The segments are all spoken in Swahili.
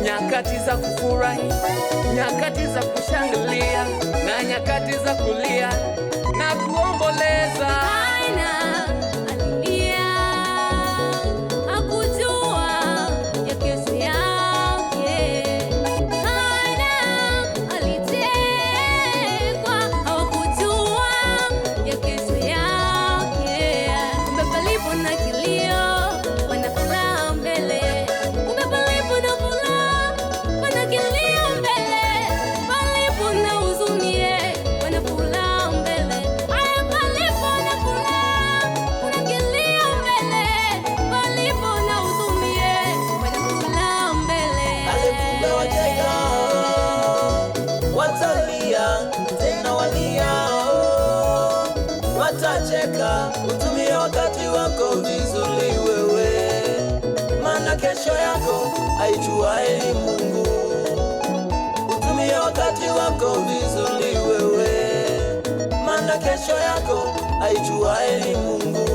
nyakati za kufurahi, nyakati za kushangilia na nyakati za kulia na kuomboleza. Watacheka, utumie wakati wako vizuri wewe, maana kesho yako haijuaye ni Mungu. Utumie wakati wako vizuri wewe, maana kesho yako haijuaye ni Mungu.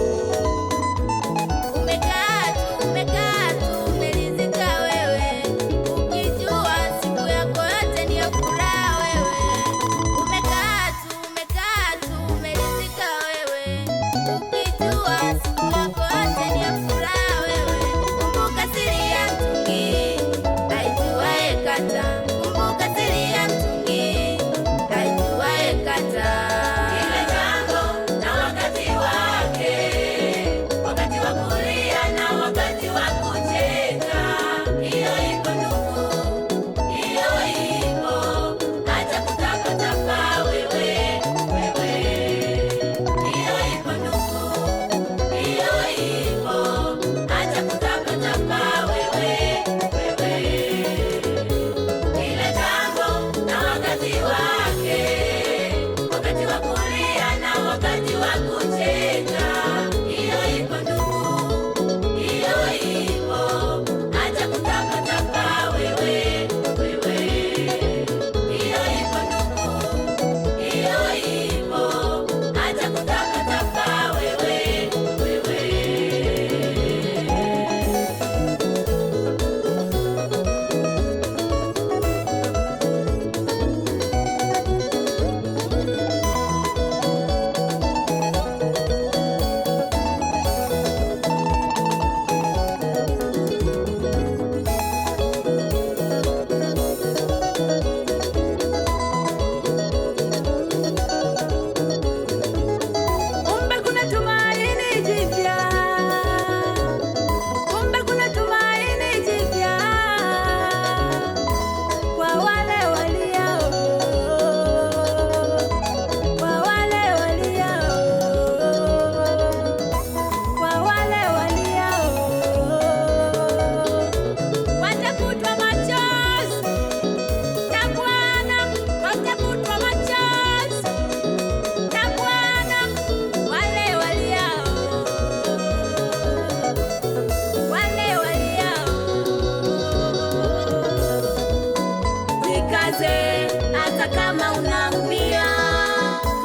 Hata kama unaumia,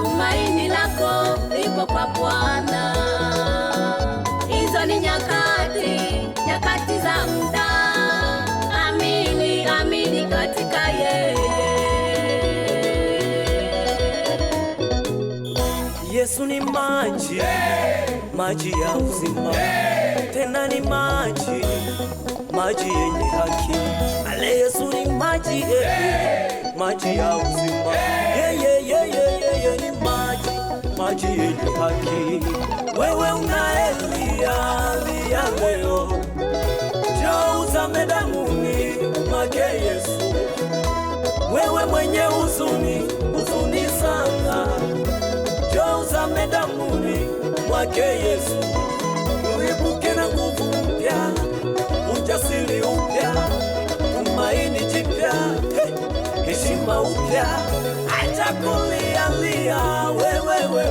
tumaini lako lipo kwa Bwana. Hizo ni nyakati za muda. Amini katika yeye. Yesu ni maji, maji ya uzima, tena ni maji yenye haki. Ale Yesu ni maji, maji ya uzima, ni maji yenye haki. Wewe unaelia leo, njoo uzame damuni mwake Yesu. Wewe mwenye huzuni sana, njoo uzame damuni mwake Yesu. Uibuke na nguvu mpya, ujasiri upya, tumaini jipya, heshima upya. Acha kulia wewe.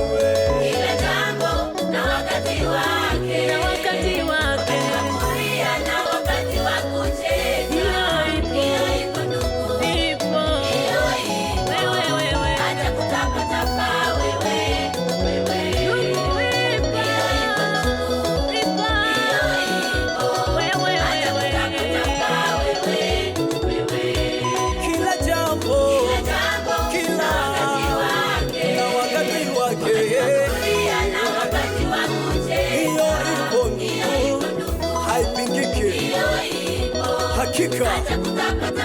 Kila jambo na wakati wake, wakati wa kulia na wakati wa kucheka. Hiyo ipo ndugu, wewe. Acha kutapatapa wewe. Ndugu ipo, hiyo ipo. Acha kutapatapa hakika acha kutapatapa